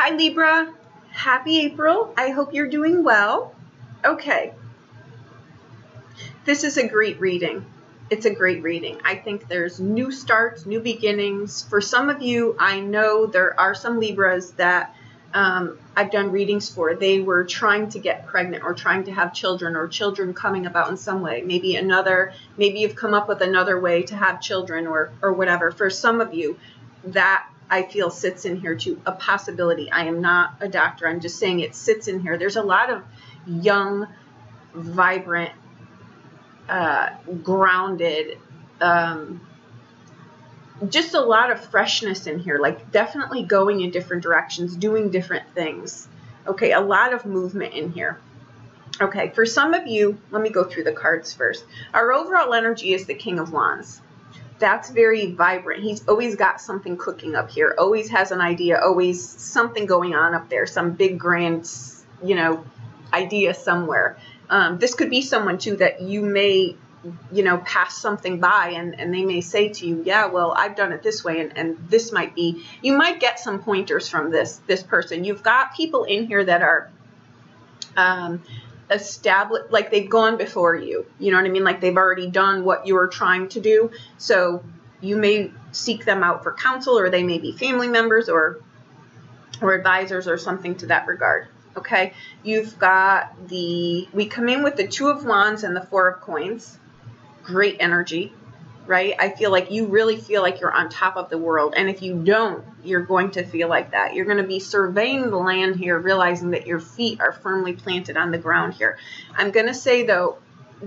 Hi Libra, happy April. I hope you're doing well. Okay, this is a great reading. It's a great reading. I think there's new starts, new beginnings. For some of you, I know there are some Libras that I've done readings for. They were trying to get pregnant or trying to have children, or children coming about in some way. Maybe you've come up with another way to have children or whatever. For some of you, that I feel sits in here too, a possibility. I am not a doctor. I'm just saying it sits in here. There's a lot of young, vibrant, grounded, just a lot of freshness in here, like definitely going in different directions, doing different things. Okay, a lot of movement in here. Okay, for some of you, let me go through the cards first. Our overall energy is the King of Wands. That's very vibrant. He's always got something cooking up here, always has an idea, always something going on up there, some big grand, idea somewhere. This could be someone too that you may, pass something by and they may say to you, yeah, well, I've done it this way, and this might be, you might get some pointers from this person. You've got people in here that are established, like they've gone before you, you know what I mean? Like they've already done what you were trying to do. So you may seek them out for counsel, or they may be family members or advisors or something to that regard. Okay, you've got we come in with the Two of Wands and the Four of Coins. Great energy, right? I feel like you really feel like you're on top of the world. And if you don't, you're going to feel like that. You're going to be surveying the land here, realizing that your feet are firmly planted on the ground here. I'm going to say, though,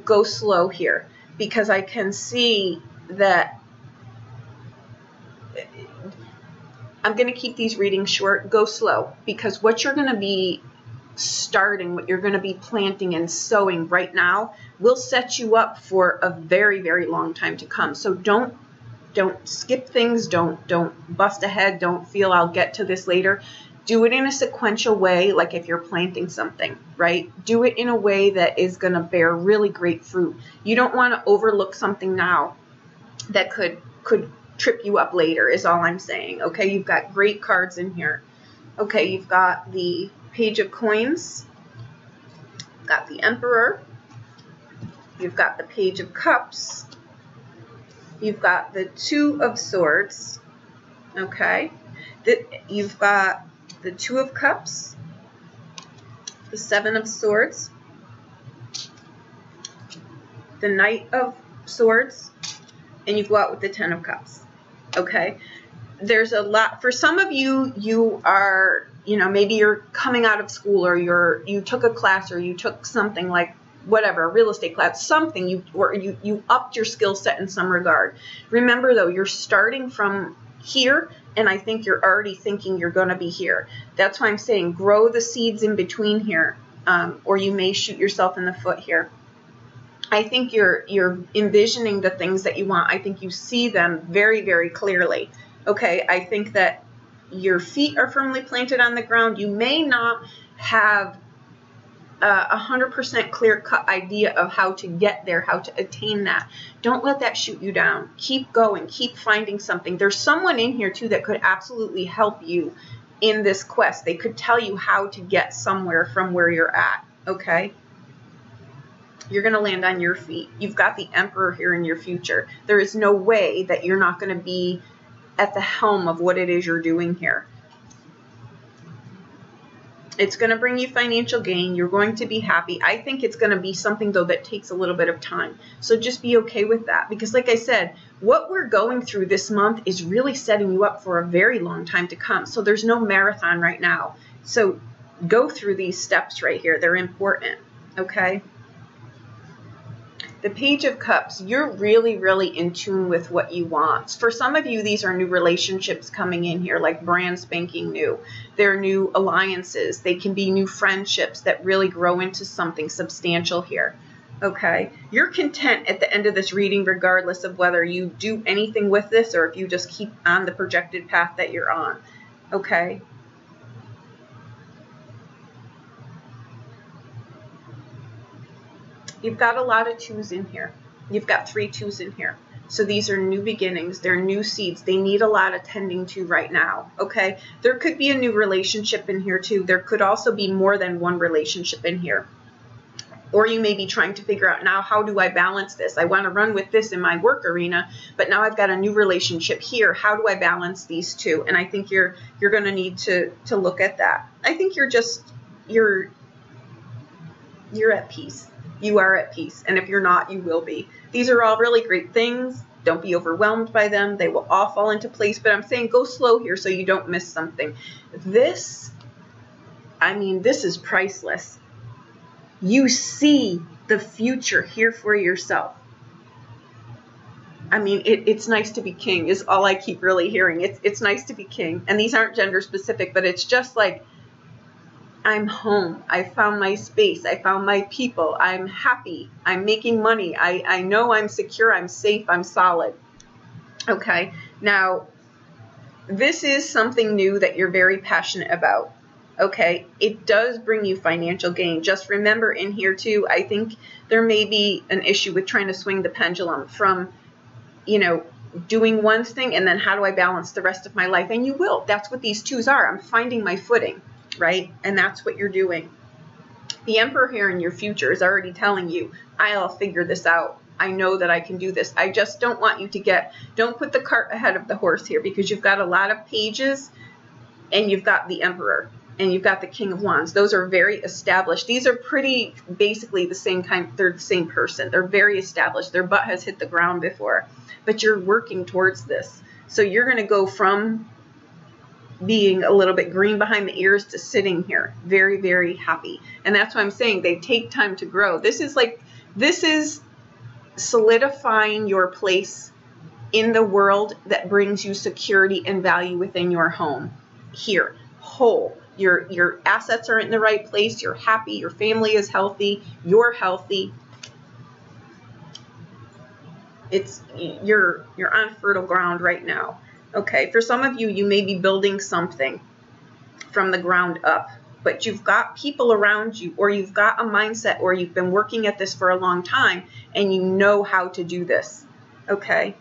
go slow here, because I can see that I'm going to keep these readings short. Go slow, because what you're going to be starting, what you're going to be planting and sowing right now will set you up for a very, very long time to come. So don't skip things. Don't bust ahead. Don't feel I'll get to this later. Do it in a sequential way, like if you're planting something, right? Do it in a way that is going to bear really great fruit. You don't want to overlook something now that could trip you up later, is all I'm saying. Okay, you've got great cards in here. Okay, you've got the Page of Coins, you've got the Emperor, you've got the Page of Cups, you've got the Two of Swords, okay, you've got the Two of Cups, the Seven of Swords, the Knight of Swords, and you go out with the Ten of Cups, okay? There's a lot, for some of you, you are, maybe you're coming out of school, or you took a class, or you took something like whatever, a real estate class, something, you upped your skill set in some regard. Remember though, you're starting from here, and I think you're already thinking you're going to be here. That's why I'm saying grow the seeds in between here, or you may shoot yourself in the foot here. I think you're envisioning the things that you want. I think you see them very, very clearly. Okay, I think that your feet are firmly planted on the ground. You may not have a 100% clear-cut idea of how to get there, how to attain that. Don't let that shoot you down. Keep going. Keep finding something. There's someone in here, too, that could absolutely help you in this quest. They could tell you how to get somewhere from where you're at, okay? You're going to land on your feet. You've got the Emperor here in your future. There is no way that you're not going to be at the helm of what it is you're doing here. It's going to bring you financial gain. You're going to be happy. I think it's going to be something, though, that takes a little bit of time. So just be okay with that. Because like I said, what we're going through this month is really setting you up for a very long time to come. So there's no marathon right now. So go through these steps right here. They're important. Okay? The Page of Cups, you're really, really in tune with what you want. For some of you, these are new relationships coming in here, like brand spanking new. They're new alliances. They can be new friendships that really grow into something substantial here. Okay? You're content at the end of this reading, regardless of whether you do anything with this or if you just keep on the projected path that you're on. Okay? You've got a lot of twos in here. You've got 3 twos in here. So these are new beginnings. They're new seeds. They need a lot of tending to right now, okay? There could be a new relationship in here too. There could also be more than one relationship in here. Or you may be trying to figure out, now, how do I balance this? I want to run with this in my work arena, but now I've got a new relationship here. How do I balance these two? And I think you're going to need to look at that. I think you're at peace. You are at peace. And if you're not, you will be. These are all really great things. Don't be overwhelmed by them. They will all fall into place. But I'm saying go slow here so you don't miss something. This is priceless. You see the future here for yourself. I mean, it's nice to be king is all I keep really hearing. It's nice to be king. And these aren't gender specific, but it's just like, I'm home. I found my space. I found my people. I'm happy. I'm making money. I know I'm secure. I'm safe. I'm solid. Okay. Now, this is something new that you're very passionate about. Okay, it does bring you financial gain. Just remember in here too, I think there may be an issue with trying to swing the pendulum from, doing one thing and then how do I balance the rest of my life? And you will. That's what these twos are. I'm finding my footing, right? And that's what you're doing. The Emperor here in your future is already telling you, I'll figure this out. I know that I can do this. I just don't want you to don't put the cart ahead of the horse here, because you've got a lot of pages and you've got the Emperor. And you've got the King of Wands. Those are very established. These are pretty basically the same kind. They're the same person. They're very established. Their butt has hit the ground before. But you're working towards this. So you're going to go from being a little bit green behind the ears to sitting here very, very happy. And that's why I'm saying they take time to grow. This is solidifying your place in the world that brings you security and value within your home. Here, whole. Your assets are in the right place. You're happy. Your family is healthy. You're healthy. You're on fertile ground right now. Okay. For some of you, you may be building something from the ground up, but you've got people around you, or you've got a mindset, or you've been working at this for a long time and you know how to do this. Okay.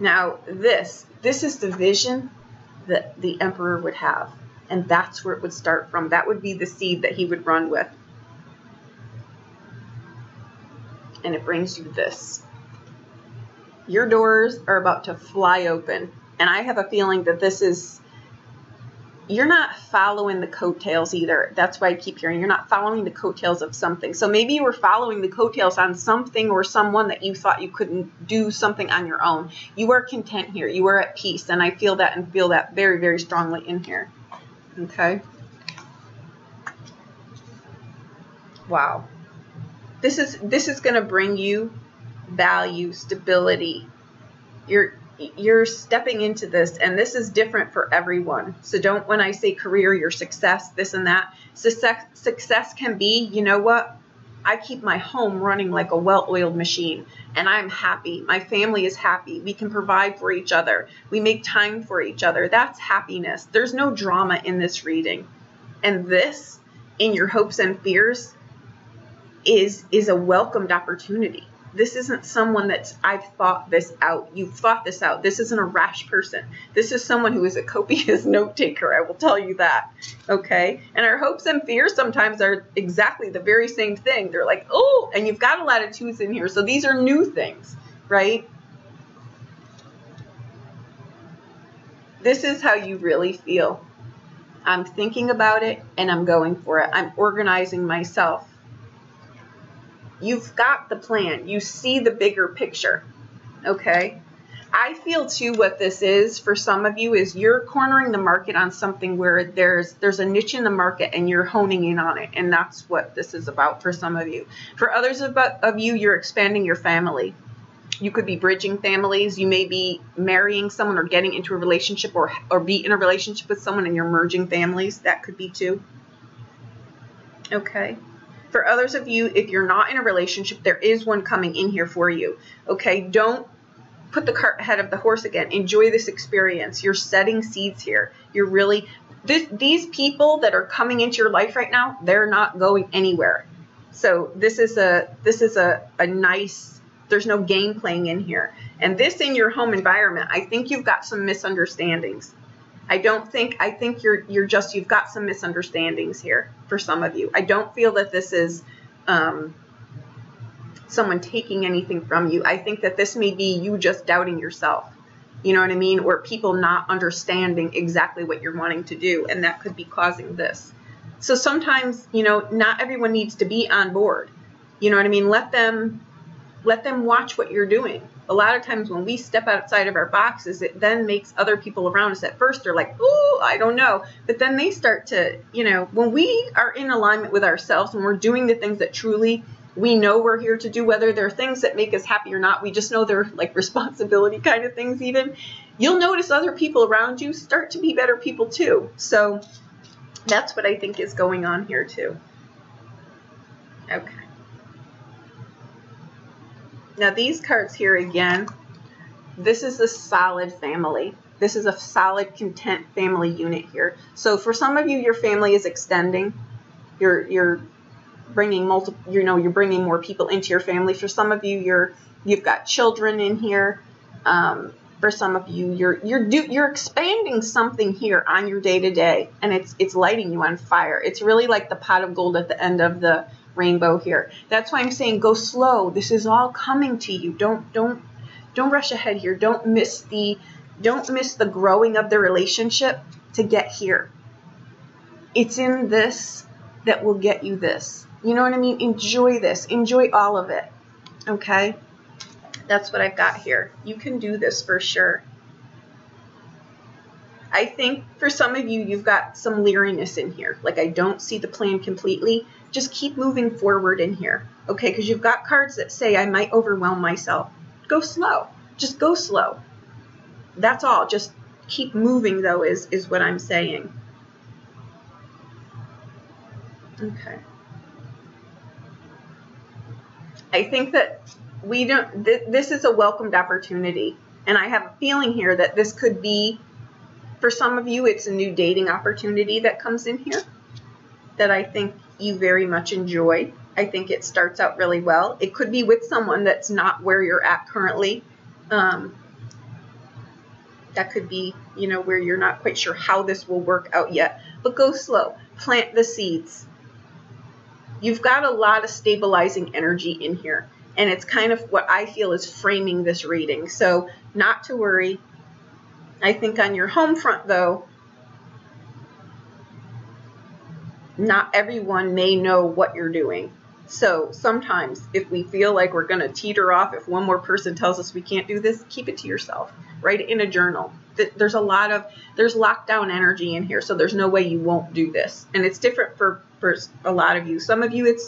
Now, this is the vision that the Emperor would have, and that's where it would start from. That would be the seed that he would run with. And it brings you this. Your doors are about to fly open, and I have a feeling that you're not following the coattails either. That's why I keep hearing you're not following the coattails of something. So maybe you were following the coattails on something or someone that you thought you couldn't do something on your own. You are content here. You are at peace. And I feel that very, very strongly in here. Okay. Wow. This is going to bring you value, stability. You're stepping into this, and this is different for everyone. So don't, when I say career, your success, this and that, success can be, you know what? I keep my home running like a well-oiled machine, and I'm happy. My family is happy. We can provide for each other. We make time for each other. That's happiness. There's no drama in this reading. And this, in your hopes and fears, is a welcomed opportunity. This isn't someone that's, I've thought this out. You've thought this out. This isn't a rash person. This is someone who is a copious note taker. I will tell you that. Okay. And our hopes and fears sometimes are exactly the very same thing. They're like, oh, and you've got a lot of twos in here. So these are new things, right? This is how you really feel. I'm thinking about it and I'm going for it. I'm organizing myself. You've got the plan. You see the bigger picture. Okay. I feel too what this is for some of you is you're cornering the market on something where there's a niche in the market and you're honing in on it. And that's what this is about for some of you. For others of you, you're expanding your family. You could be bridging families. You may be marrying someone or getting into a relationship or be in a relationship with someone and you're merging families. That could be too. Okay. For others of you, if you're not in a relationship, there is one coming in here for you. Okay, don't put the cart ahead of the horse again. Enjoy this experience. You're setting seeds here. You're really, these people that are coming into your life right now, they're not going anywhere. So this is a nice, there's no game playing in here. And this in your home environment, I think you've got some misunderstandings. I think you've got some misunderstandings here for some of you. I don't feel that this is someone taking anything from you. I think that this may be you just doubting yourself. You know what I mean? Or people not understanding exactly what you're wanting to do, and that could be causing this. So sometimes, you know, not everyone needs to be on board. You know what I mean? Let them watch what you're doing. A lot of times when we step outside of our boxes, it then makes other people around us at first are like, oh, I don't know. But then they start to, you know, when we are in alignment with ourselves and we're doing the things that truly we know we're here to do, whether they're things that make us happy or not, we just know they're like responsibility kind of things even, you'll notice other people around you start to be better people too. So that's what I think is going on here too. Okay. Now these cards here again, this is a solid family. This is a solid, content family unit here. So for some of you, your family is extending. You're bringing multiple, you know, you're bringing more people into your family. For some of you, you've got children in here. For some of you, you're expanding something here on your day-to-day, and it's lighting you on fire. It's really like the pot of gold at the end of the rainbow here. That's why I'm saying go slow. This is all coming to you. Don't rush ahead here. Don't miss the growing of the relationship to get here. It's in this that will get you this. You know what I mean? Enjoy this. Enjoy all of it. Okay? That's what I've got here. You can do this for sure. I think for some of you, you've got some leeriness in here. Like, I don't see the plan completely. Just keep moving forward in here. Okay? Because you've got cards that say, I might overwhelm myself. Go slow. Just go slow. That's all. Just keep moving, though, is what I'm saying. Okay. I think that this is a welcomed opportunity. And I have a feeling here that this could be, for some of you, it's a new dating opportunity that comes in here that I think you very much enjoy. I think it starts out really well. It could be with someone that's not where you're at currently. That could be, you know, where you're not quite sure how this will work out yet. But go slow. Plant the seeds. You've got a lot of stabilizing energy in here. And it's kind of what I feel is framing this reading. So not to worry. I think on your home front, though, not everyone may know what you're doing. So sometimes if we feel like we're going to teeter off, if one more person tells us we can't do this, keep it to yourself. Write it in a journal. There's lockdown energy in here, so there's no way you won't do this. And it's different for a lot of you. Some of you,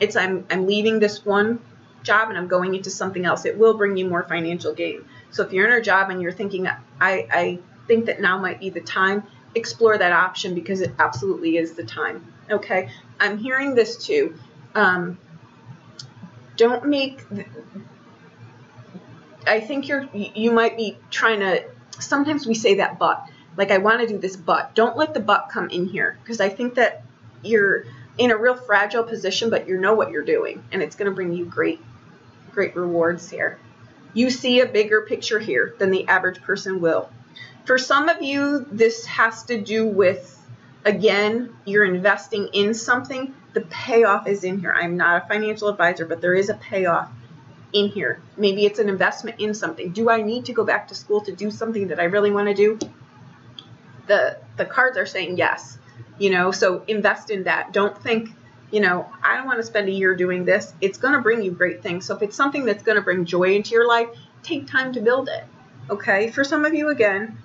it's I'm leaving this one job and I'm going into something else. It will bring you more financial gain. So if you're in a job and you're thinking, I think that now might be the time, explore that option because it absolutely is the time. Okay, I'm hearing this too. Don't make, I think you might be trying to, sometimes we say that but, like I want to do this but. Don't let the but come in here because I think that you're in a real fragile position, but you know what you're doing and it's going to bring you great rewards here. You see a bigger picture here than the average person will. For some of you, this has to do with, again, you're investing in something. The payoff is in here. I'm not a financial advisor, but there is a payoff in here. Maybe it's an investment in something. Do I need to go back to school to do something that I really want to do? The cards are saying yes. You know, so invest in that. Don't think, you know, I don't want to spend a year doing this. It's going to bring you great things. So if it's something that's going to bring joy into your life, take time to build it. Okay? For some of you, again,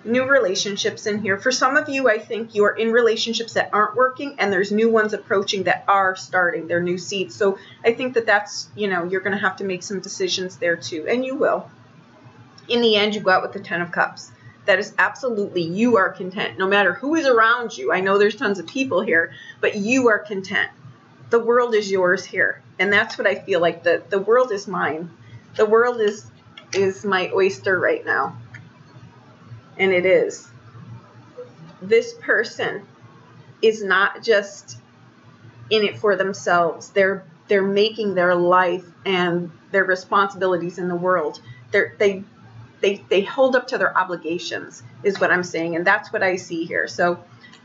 new relationships in here. For some of you, I think you're in relationships that aren't working and there's new ones approaching that are starting. They're new seeds. So I think that that's, you know, you're going to have to make some decisions there too. And you will. In the end, you go out with the 10 of Cups. That is absolutely, you are content. No matter who is around you. I know there's tons of people here, but you are content. The world is yours here. And that's what I feel like. The world is mine. The world is my oyster right now. And it is. This person is not just in it for themselves. They're making their life and their responsibilities in the world. They hold up to their obligations, is what I'm saying, and that's what I see here. So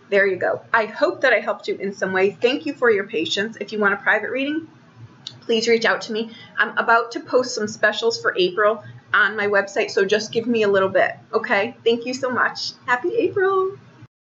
there you go. I hope that I helped you in some way. Thank you for your patience. If you want a private reading, please reach out to me. I'm about to post some specials for April on my website, so just give me a little bit, okay? Thank you so much. Happy April.